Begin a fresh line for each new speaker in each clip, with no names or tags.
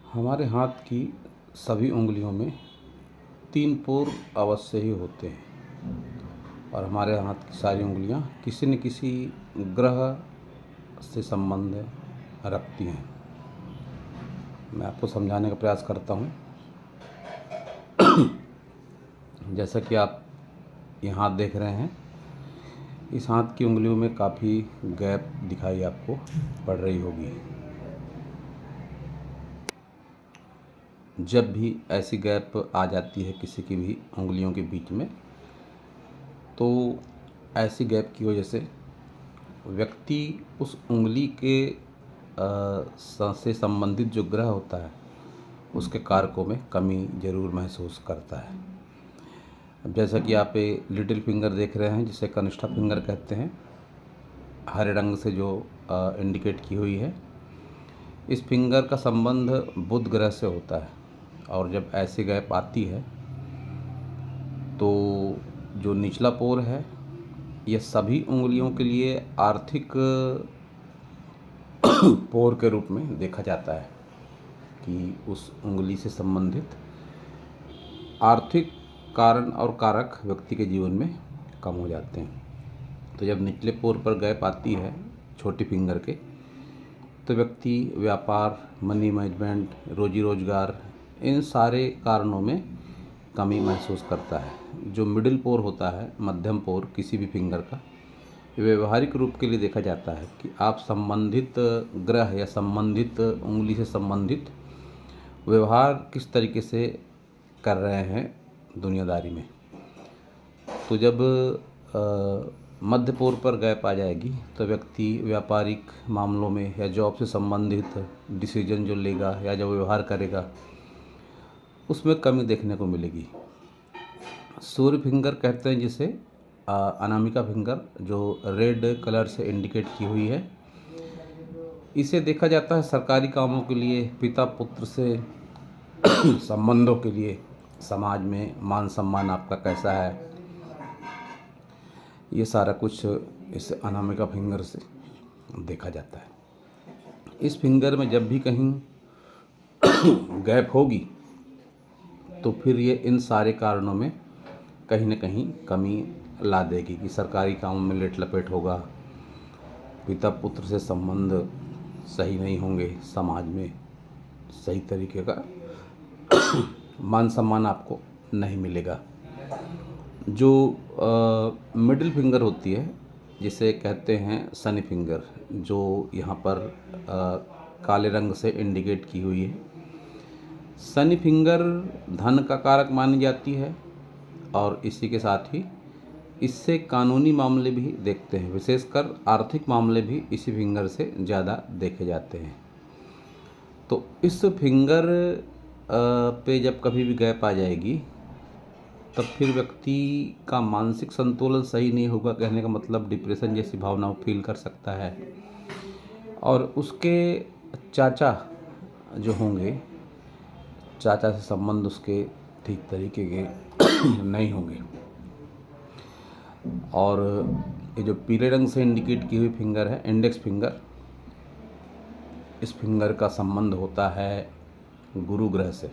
हमारे हाथ की सभी उंगलियों में 3 पोर अवश्य ही होते हैं और हमारे हाथ की सारी उंगलियां किसी न किसी ग्रह से संबंध रखती हैं। मैं आपको समझाने का प्रयास करता हूँ। जैसा कि आप ये हाथ देख रहे हैं, इस हाथ की उंगलियों में काफ़ी गैप दिखाई आपको पड़ रही होगी। जब भी ऐसी गैप आ जाती है किसी की भी उंगलियों के बीच में, तो ऐसी गैप की वजह से व्यक्ति उस उंगली के से संबंधित जो ग्रह होता है उसके कारकों में कमी ज़रूर महसूस करता है। अब जैसा कि आप ये लिटिल फिंगर देख रहे हैं, जिसे कनिष्ठा फिंगर कहते हैं, हरे रंग से जो इंडिकेट की हुई है, इस फिंगर का संबंध बुध ग्रह से होता है। और जब ऐसी गैप आती है तो जो निचला पोर है, यह सभी उंगलियों के लिए आर्थिक पोर के रूप में देखा जाता है कि उस उंगली से संबंधित आर्थिक कारण और कारक व्यक्ति के जीवन में कम हो जाते हैं। तो जब निचले पोर पर गैप आती है छोटी फिंगर के, तो व्यक्ति व्यापार, मनी मैनेजमेंट, रोजी रोजगार, इन सारे कारणों में कमी महसूस करता है। जो मिडिल पोर होता है, मध्यम पोर किसी भी फिंगर का, व्यवहारिक रूप के लिए देखा जाता है कि आप संबंधित ग्रह या संबंधित उंगली से संबंधित व्यवहार किस तरीके से कर रहे हैं दुनियादारी में। तो जब मध्य पोर पर गैप आ जाएगी तो व्यक्ति व्यापारिक मामलों में या जॉब से संबंधित डिसीजन जो लेगा या जो व्यवहार करेगा, उसमें कमी देखने को मिलेगी। सूर्य फिंगर कहते हैं जिसे, अनामिका फिंगर जो रेड कलर से इंडिकेट की हुई है, इसे देखा जाता है सरकारी कामों के लिए, पिता पुत्र से संबंधों के लिए, समाज में मान सम्मान आपका कैसा है, ये सारा कुछ इस अनामिका फिंगर से देखा जाता है। इस फिंगर में जब भी कहीं गैप होगी तो फिर ये इन सारे कारणों में कहीं न कहीं कमी ला देगी कि सरकारी कामों में लेट लपेट होगा, पिता पुत्र से संबंध सही नहीं होंगे, समाज में सही तरीके का मान सम्मान आपको नहीं मिलेगा। जो मिडिल फिंगर होती है, जिसे कहते हैं शनि फिंगर, जो यहाँ पर काले रंग से इंडिकेट की हुई है, शनि फिंगर धन का कारक मानी जाती है और इसी के साथ ही इससे कानूनी मामले भी देखते हैं। विशेषकर आर्थिक मामले भी इसी फिंगर से ज़्यादा देखे जाते हैं। तो इस फिंगर पे जब कभी भी गैप आ जाएगी तब फिर व्यक्ति का मानसिक संतुलन सही नहीं होगा। कहने का मतलब डिप्रेशन जैसी भावना फील कर सकता है और उसके चाचा जो होंगे, चाचा से संबंध उसके ठीक तरीके के नहीं होंगे। और ये जो पीले रंग से इंडिकेट की हुई फिंगर है, इंडेक्स फिंगर, इस फिंगर का संबंध होता है गुरु ग्रह से।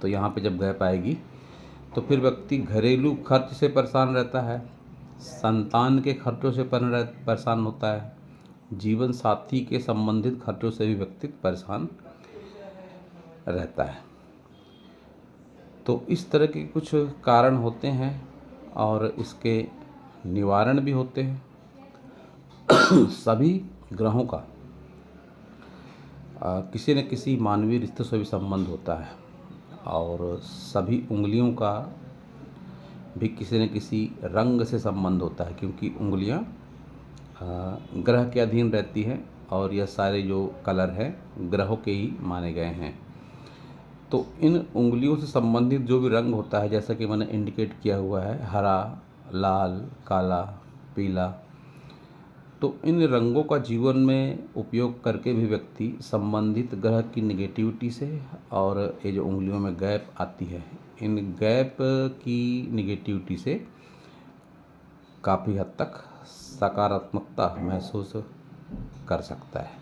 तो यहाँ पे जब गैप आएगी तो फिर व्यक्ति घरेलू खर्च से परेशान रहता है, संतान के खर्चों से परेशान होता है, जीवन साथी के संबंधित खर्चों से भी व्यक्ति परेशान रहता है। तो इस तरह के कुछ कारण होते हैं और इसके निवारण भी होते हैं। सभी ग्रहों का किसी न किसी मानवीय रिश्ते से भी संबंध होता है और सभी उंगलियों का भी किसी न किसी रंग से संबंध होता है, क्योंकि उंगलियां ग्रह के अधीन रहती हैं और यह सारे जो कलर हैं ग्रहों के ही माने गए हैं। तो इन उंगलियों से संबंधित जो भी रंग होता है, जैसा कि मैंने इंडिकेट किया हुआ है, हरा, लाल, काला, पीला, तो इन रंगों का जीवन में उपयोग करके भी व्यक्ति संबंधित ग्रह की निगेटिविटी से और ये जो उंगलियों में गैप आती है, इन गैप की निगेटिविटी से काफ़ी हद तक सकारात्मकता महसूस कर सकता है।